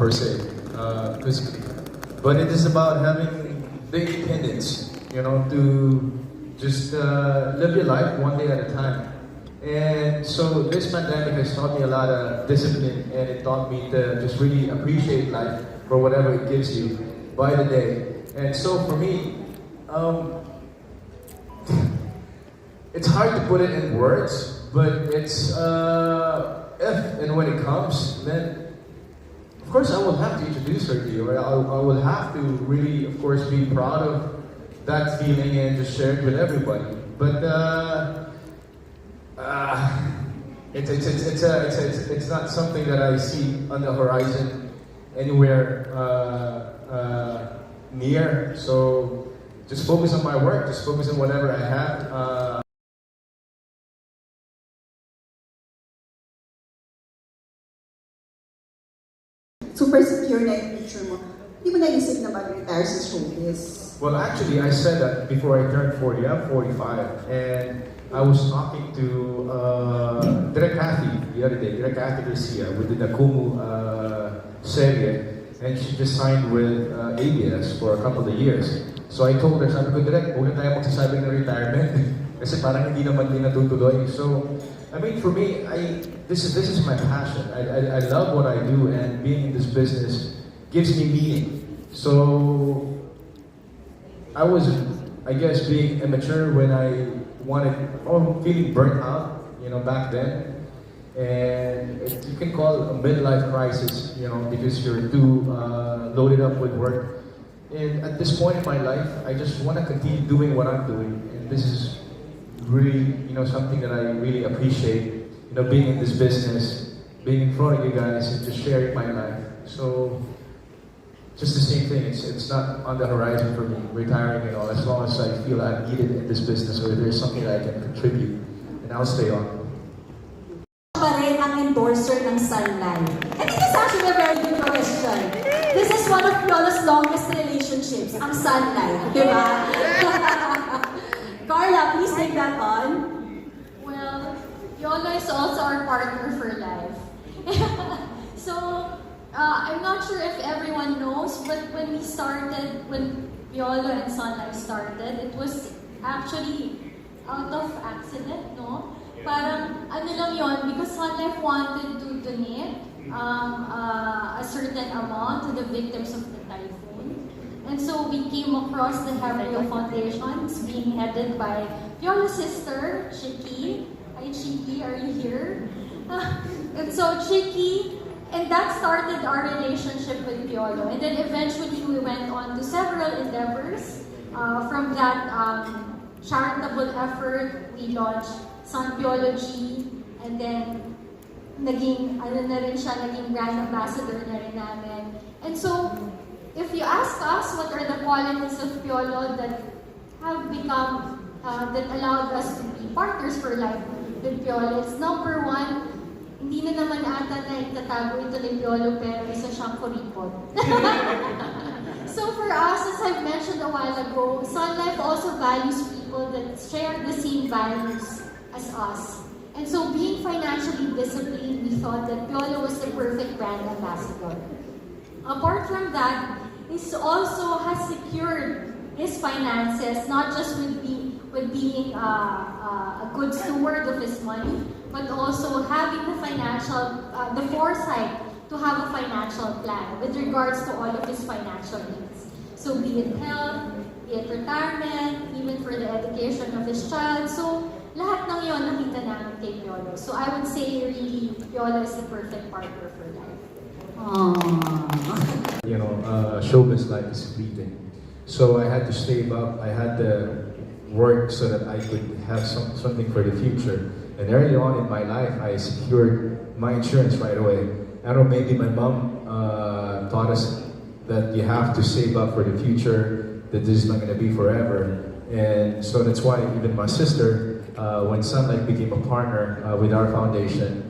per se. But it is about having the independence, you know, to just live your life one day at a time. And so this pandemic has taught me a lot of discipline, and it taught me to just really appreciate life for whatever it gives you by the day. And so for me, it's hard to put it in words, but it's if and when it comes, then of course I will have to introduce her to you. Right? I will have to really, of course, be proud of that feeling and just share it with everybody. But it's not something that I see on the horizon anywhere near. So just focus on my work. Just focus on whatever I have. Super secure na yung future mo. Hindi mo naisip na mag-retire sa showbiz? Well, actually, I said that before I turned 40. I'm 45, and I was talking to Direk Cathy the other day, Direk Cathy Garcia, with the Nakumu serye, and she just signed with ABS for a couple of years. So I told her, sabi ko, Direk, huwag na tayo magsasabi ng retirement. Kasi parang hindi naman din natutuloy. So, I mean, for me, this is my passion. I love what I do, and being in this business gives me meaning. So, I was, I guess, being immature when I feeling burnt out, you know, back then. And you can call it a midlife crisis, you know, because you're too loaded up with work. And at this point in my life, I just want to continue doing what I'm doing. And this is really, you know, something that I really appreciate, you know, being in this business, being in front of you guys, and just sharing my life. So, just the same thing, it's not on the horizon for me, retiring and all, as long as I feel I'm needed in this business or there's something that I can contribute, and I'll stay on. Pa rin ang endorser ng Sunlight? And this is actually a very good question. This is one of Piolos' longest relationships, ang Sunlight, di ba? Carla, please take that on. Well, Piolo is also our partner for life. So, I'm not sure if everyone knows, but when Piolo and Sunlight started, it was actually out of accident, no? Parang, ano lang yon, because Sunlight wanted to donate a certain amount to the victims of the typhoon. And so we came across the Gabriel Foundation. It's being headed by Piolo's sister, Chiki. Hi Chiki, are you here? And so Chiki, and that started our relationship with Piolo. And then eventually we went on to several endeavors. From that charitable effort, we launched Sun Biology, and then naging brand ambassador na rin namin. And so, if you ask us what are the qualities of Piolo that have become, that allowed us to be partners for life with Piolo, it's number one, hindi na naman ata na itatago ito ni Piolo, pero isa siyang kuripot. So for us, as I've mentioned a while ago, Sun Life also values people that share the same values as us. And so being financially disciplined, we thought that Piolo was the perfect brand ambassador. Apart from that, he also has secured his finances, not just with being a good steward of his money, but also having the foresight to have a financial plan with regards to all of his financial needs. So be it health, be it retirement, even for the education of his child. So lahat ng yon nakita namin kay Piolo. So I would say really, Piolo is the perfect partner for life. You know, showbiz life is fleeting. So I had to save up, I had to work so that I could have something for the future. And early on in my life, I secured my insurance right away. I don't know, maybe my mom taught us that you have to save up for the future, that this is not going to be forever. And so that's why even my sister, when Sunlight became a partner with our foundation,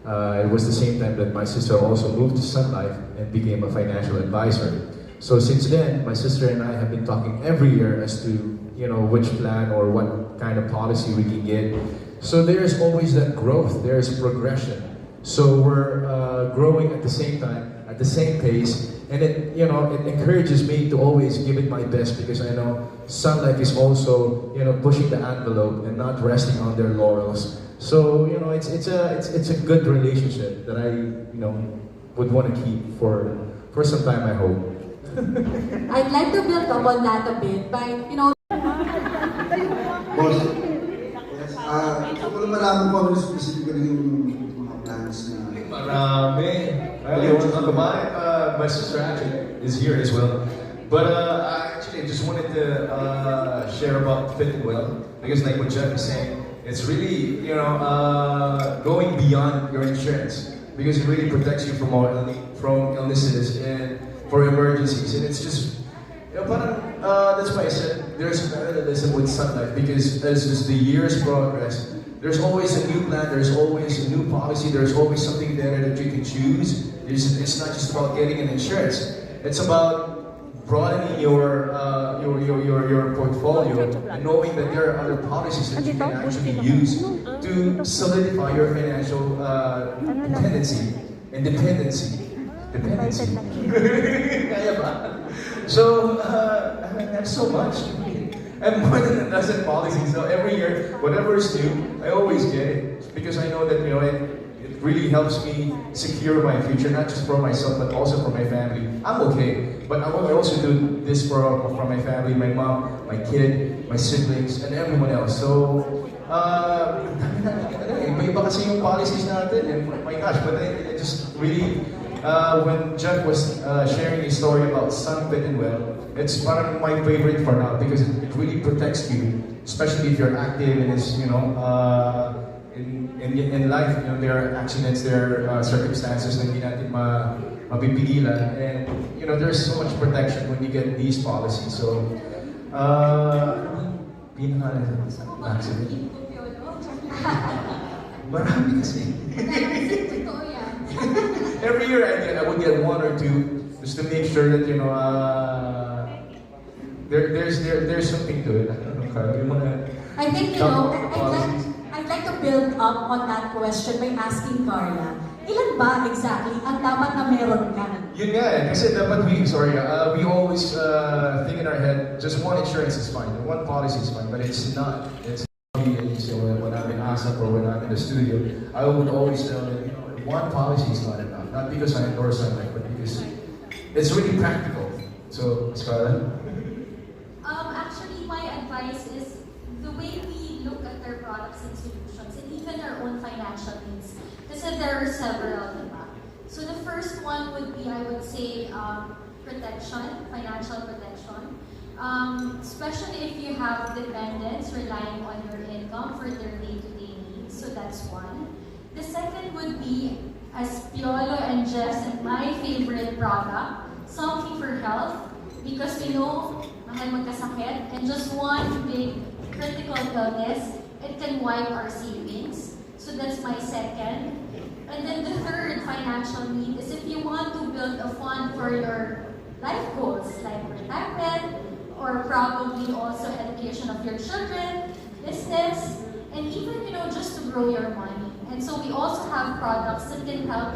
it was the same time that my sister also moved to Sunlight and became a financial advisor. So since then, my sister and I have been talking every year as to, you know, which plan or what kind of policy we can get. So there's always that growth, there's progression. So we're growing at the same time. At the same pace, and it it encourages me to always give it my best because I know Sun Life is also pushing the envelope and not resting on their laurels. So it's a good relationship that I would want to keep for some time, I hope. I'd like to build up on that a bit by, Boss, yes, gusto ko lang malaman po ano specifically yung mga plans na... Marami. I want to talk about it. My sister actually is here as well. But I actually just wanted to share about Fit and Well because like what Jeff was saying, it's really, going beyond your insurance because it really protects you from illnesses and for emergencies. And it's just, that's why I said there's parallelism with Sun Life because as the years progress, there's always a new plan, there's always a new policy, there's always something there that you can choose. It's not just about getting an insurance. It's about broadening your portfolio and knowing that there are other policies that you can actually use to solidify your financial dependency. Kaya ba? So, I have so much. I have more than a dozen policies. So every year, whatever is new, I always get it because I know that it really helps me secure my future, not just for myself but also for my family. I'm okay, but I also do this for my family, my mom, my kid, my siblings, and everyone else. So, iba kasi yung policies natin, and my gosh, but I just really, when Jeff was sharing his story about Sun Fit and Well, it's one of my favorite for now because it really protects you, especially if you're active and it's in life, there are accidents, there are circumstances na hindi natin mapipigilan, and there's so much protection when you get these policies. So, accident. Marami kasi. Every year I would get one or two just to make sure that there's something to it. I don't know, Carl, you wanna? I think I'd like to build up on that question by asking Carla, ilan ba exactly ang dapat na meron ka? Yun nga eh, kasi dapat we always think in our head, just one insurance is fine, one policy is fine, but it's not. It's when I'm in ASAP or when I'm in the studio, I would always tell them, one policy is not enough. Not because I endorse something, but because it's really practical. So, Scarlett? Actually, my advice is the way we look at their products and solutions, and even our own financial needs. Kasi there are several, diba? So the first one would be, I would say, protection, financial protection. Especially if you have dependents relying on your income for their day-to-day needs. So that's one. The second would be, as Piolo and Jess and my favorite product, something for health, because we know mahal magkasakit, and just one big critical illness, it can wipe our savings. So that's my second. And then the third financial need is if you want to build a fund for your life goals, like retirement, or probably also education of your children, business, and even just to grow your money. And so we also have products that can help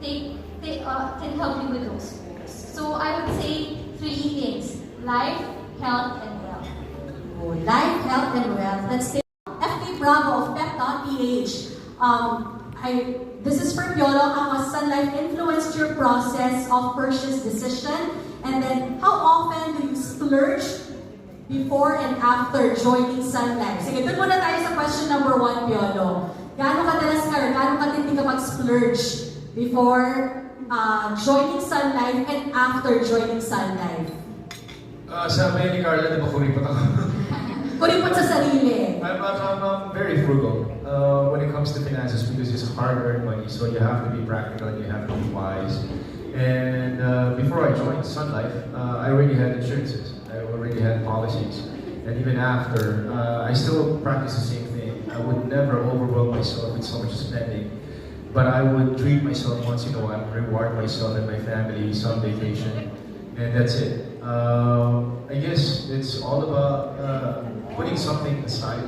you can help you with those goals. So I would say 3 things: life, health, and wealth. Oh, life, health, and wealth. Let's say FP Bravo of Pep.ph. This is for Piolo. How has Sun Life influenced your process of purchase decision? And then, how often do you splurge before and after joining Sun Life? Sige, dun muna tayo sa question number 1, Piolo. Gaano katindi ka mag-splurge before joining Sun Life and after joining Sun Life? Sabi ni Carla, di ba kuripot ako? Kuripot sa sarili. I'm very frugal when it comes to finances because it's hard-earned money, so you have to be practical and you have to be wise. And before I joined Sun Life, I already had insurances. I already had policies. And even after, I still practice the same thing. I would never overwhelm myself with so much spending. But I would treat myself once in a while, reward myself and my family, some vacation. And that's it. I guess it's all about putting something aside.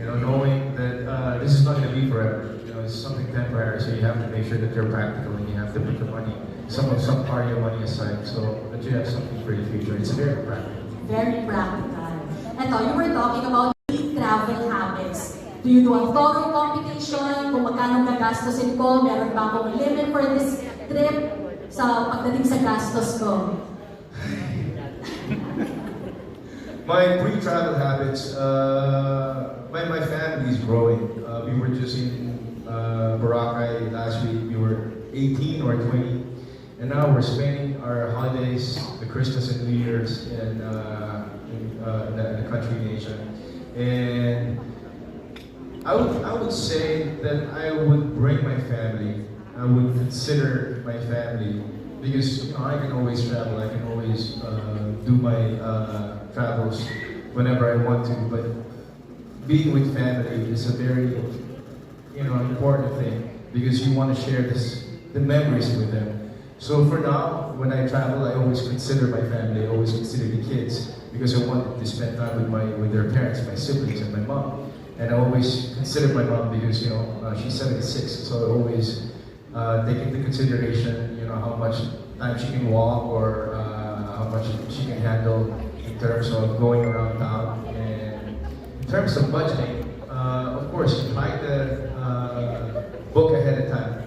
Knowing that this is not going to be forever. It's something temporary, so you have to make sure that you're practical and you have to put the money some part of your money aside so that you have something for the future. It's very practical. Very practical. Eto, you were talking about travel habits. Do you do a thorough computation? Kung magkano gagastusin ko? Meron ba akong limit for this trip? Sa pagdating sa gastos ko? My pre-travel habits, my family is growing. We were just in Boracay last week. We were 18 or 20. And now we're spending our holidays, the Christmas and New Year's in the country nation. And I would say that I would bring my family. I would consider my family because I can always travel. I can always do my travels whenever I want to. But being with family is a very important thing because you want to share the memories with them. So for now, when I travel, I always consider my family. I always consider the kids because I want to spend time with their parents, my siblings, and my mom. And I always consider my mom because she's 76, so I always take into consideration how much time she can walk or how much she can handle in terms of going around town. And in terms of budgeting, of course, you try to book ahead of time.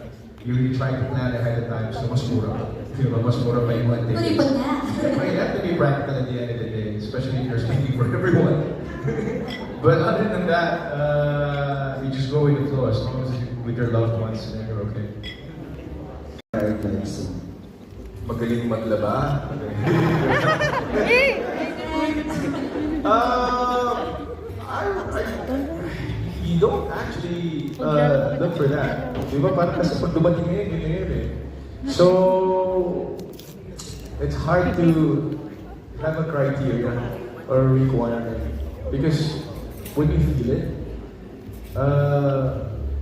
You try to plan ahead of time, so mas mura. Mas mura pa yung one ticket. You have to be practical at the end of the day, especially if you're speaking for everyone. But other than that, you just go with the flow as long as you're with your loved ones, then you're okay. Magaling maglaba. You don't actually look for that. Di ba? Parang kasi pag dumating ngayon, yun ngayon eh. So, it's hard to have a criteria or a requirement because when you feel it,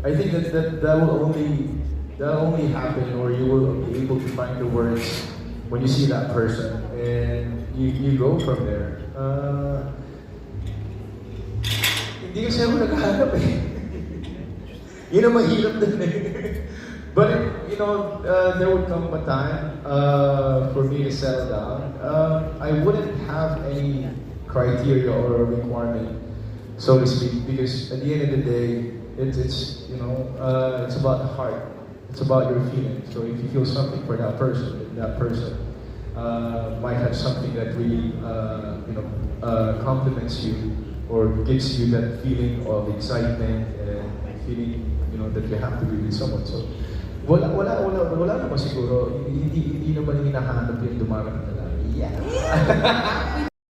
I think that will only happen or you will be able to find the words when you see that person and you go from there. Hindi kasi ako naghahanap eh. Yun ang mahirap din eh. But there would come a time for me to settle down. I wouldn't have any criteria or requirement, so to speak, because at the end of the day, it's about the heart. It's about your feeling. So if you feel something for that person might have something that really compliments you or gives you that feeling of excitement and feeling that you have to be with someone. So wala naman siguro, hindi naman hinahanap yung dumarating na lang. Yeah.